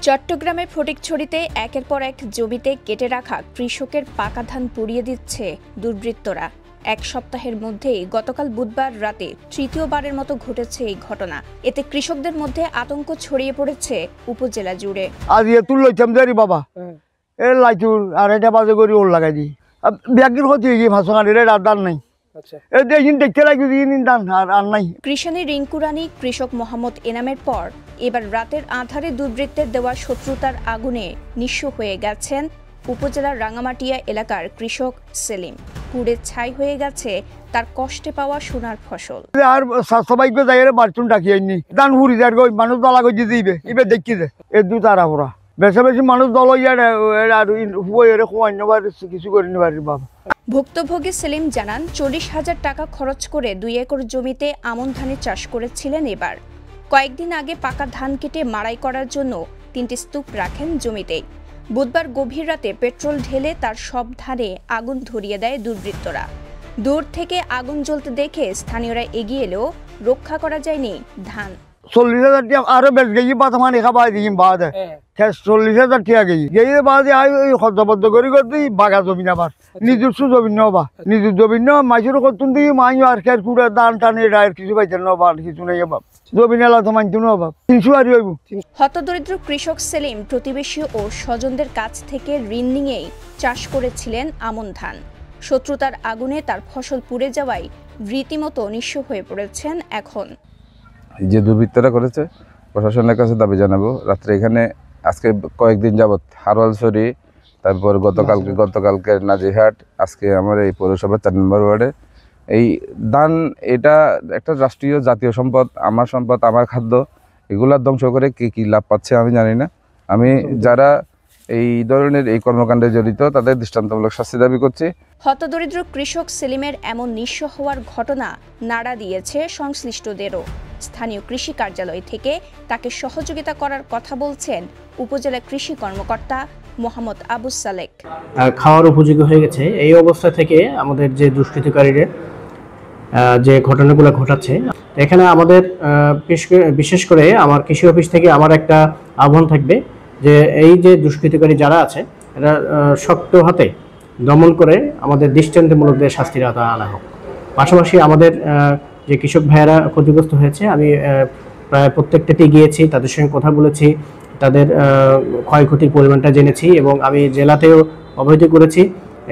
চট্টগ্রামের ফটিকছড়িতে একের পর এক জমিতে কেটে রাখা কৃষকের পাকা ধান পুড়িয়ে দিচ্ছে দুর্বৃত্তরা। এক সপ্তাহের মধ্যেই গতকাল বুধবার রাতে তৃতীয়বারের মতো ঘটেছে এই ঘটনা। এতে কৃষকদের মধ্যে আতঙ্ক ছড়িয়ে পড়েছে উপজেলা জুড়ে। আজ তুল লইতাম দেরি বাবা এ লাইচুর আর এটা বাজে করি ওর লাগাই দি ব্যাগের হচ্ছে গিয়ে ভাষণার আর দান নাই। কৃষানী রিঙ্কু রানী কৃষক মোহাম্মদ এনামের পর এবার রাতের আঁধারে দুর্বৃত্তের দেওয়া শত্রুতার আগুনে নিঃস্ব হয়ে গেছেন উপজেলার রাঙামাটিয়া এলাকার কৃষক সেলিম। পুড়ে ছাই হয়ে গেছে তার কষ্টে পাওয়া সোনার ফসল। আর সবাইকে যাই বারচুন ডাকিয়ে ধান হুড়ি যার মানুষ দলা গিয়ে দিবে এবার দেখি যে এ দু তারা ওরা বেশি বেশি মানুষ দল কিছু করে নিবারি বাবা। ভুক্তভোগী সেলিম জানান 40,000 টাকা খরচ করে 2 একর জমিতে আমন ধানের চাষ করেছিলেন। এবার কয়েকদিন আগে পাকা ধান কেটে মাড়াই করার জন্য 3টি স্তূপ রাখেন জমিতেই। বুধবার গভীর রাতে পেট্রোল ঢেলে তার সব ধানে আগুন ধরিয়ে দেয় দুর্বৃত্তরা। দূর থেকে আগুন জ্বলতে দেখে স্থানীয়রা এগিয়ে এলেও রক্ষা করা যায়নি ধান। 40,000 টাকা আরো বেশ গেছি বাতামানি খাবাই দিই বাদ 40,000 টাকা গেছি গিয়ে বাদে খরচবদ্ধ করে করতে বাগা জমি আবার নিজস্ব জমি নবা নিজের জমি ন মাইসের করতুন দিয়ে মাই আর খের কুড়া দান টানে আর কিছু পাইতেন না বাদ কিছু নেই বাপ জমি নেলা তো মানতো না বাপ 300 আর হইব। হতদরিদ্র কৃষক সেলিম প্রতিবেশী ও স্বজনদের কাছ থেকে ঋণ নিয়েই চাষ করেছিলেন আমন ধান। শত্রুতার আগুনে তার ফসল পুড়ে যাওয়ায় রীতিমতো নিঃস্ব হয়ে পড়েছেন এখন। যে দুর্বৃত্তরা করেছে প্রশাসনের কাছে দাবি জানাবো। রাত্রে এখানে আজকে কয়েকদিন যাবৎ হারওয়ালছড়ি, তারপর গতকালকে নাজিরহাট, আজকে আমার এই পৌরসভার 4 নম্বর ওয়ার্ডে এই ধান, এটা একটা রাষ্ট্রীয় জাতীয় সম্পদ, আমার সম্পদ, আমার খাদ্য, এগুলার ধ্বংস করে কে কী লাভ পাচ্ছে আমি জানি না। আমি যারা এই ধরনের এই কর্মকাণ্ডে জড়িত তাদের দৃষ্টান্তমূলক শাস্তি দাবি করছি। হতদরিদ্র কৃষক সেলিমের এমন নিঃস্ব হওয়ার ঘটনা নাড়া দিয়েছে সংশ্লিষ্টদেরও। স্থানীয় কৃষি কার্যালয় থেকে তাকে সহযোগিতা করার কথা বলছেন উপজেলা কৃষি কর্মকর্তা মোহাম্মদ আবু সালেক। খাওয়ার উপযোগী হয়ে গেছে এই অবস্থা থেকে আমাদের যে দুষ্কৃতকারীরা যে ঘটনাগুলো ঘটাচ্ছে, এখানে আমাদের বিশেষ করে আমার কৃষি অফিস থেকে আমার একটা আহ্বান থাকবে যে এই যে দুষ্কৃতকারী যারা আছে এরা শক্ত হাতে দমন করে আমাদের দৃষ্টান্তমূলক শাস্তির আওতায় আনা হোক। পাশাপাশি আমাদের যে কৃষক ভাইয়েরা ক্ষতিগ্রস্ত হয়েছে, আমি প্রায় প্রত্যেকটাতে গিয়েছি, তাদের সঙ্গে কথা বলেছি, তাদের ক্ষয়ক্ষতির পরিমাণটা জেনেছি এবং আমি জেলাতেও অবহিত করেছি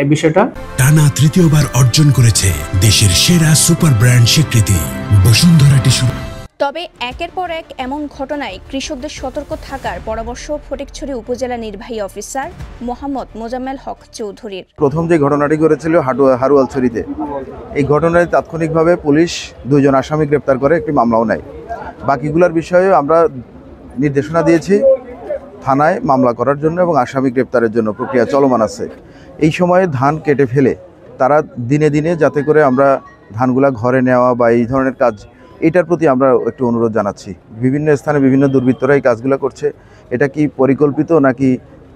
এই বিষয়টা। টানা তৃতীয়বার অর্জন করেছে দেশের সেরা সুপার ব্র্যান্ড স্বীকৃতি বসুন্ধরা টিস্যু। তবে একের পর এক এমন ঘটনায় কৃষকদের সতর্ক থাকার পরামর্শ ফটিকছড়ি উপজেলা নির্বাহী অফিসার মোহাম্মদ মোজাম্মেল হক চৌধুরীর। প্রথম যে ঘটনাটি ঘটেছিল হারওয়ালছড়িতে, এই ঘটনায় তাৎক্ষণিকভাবে পুলিশ 2 জন আসামি গ্রেপ্তার করে একটি মামলাও নেয়। বাকিগুলোর বিষয়ে আমরা নির্দেশনা দিয়েছি থানায় মামলা করার জন্য এবং আসামি গ্রেপ্তারের জন্য প্রক্রিয়া চলমান আছে। এই সময়ে ধান কেটে ফেলে তারা দিনে দিনে যাতে করে আমরা ধানগুলা ঘরে নেওয়া বা এই ধরনের কাজ, এটার প্রতি আমরা একটু অনুরোধ জানাচ্ছি। বিভিন্ন স্থানে বিভিন্ন দুর্বৃত্তরা এই কাজগুলো করছে, এটা কি পরিকল্পিত নাকি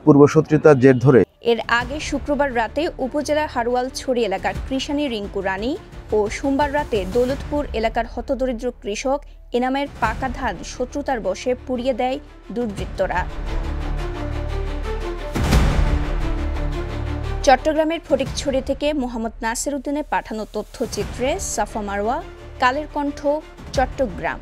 পূর্বশত্রুতার জের ধরে? এর আগে শুক্রবার রাতে উপজেলার হারওয়ালছড়ি এলাকার কৃষানী রিঙ্কু রানী ও সোমবার রাতে দৌলতপুর এলাকার হতদরিদ্র কৃষক এনামের পাকা ধান শত্রুতার বশে পুড়িয়ে দেয় দুর্বৃত্তরা। চট্টগ্রামের ফটিকছড়ি থেকে মোহাম্মদ নাসির উদ্দিনের পাঠানো তথ্যচিত্রে সাফা মারওয়া, কালের কণ্ঠ, চট্টগ্রাম।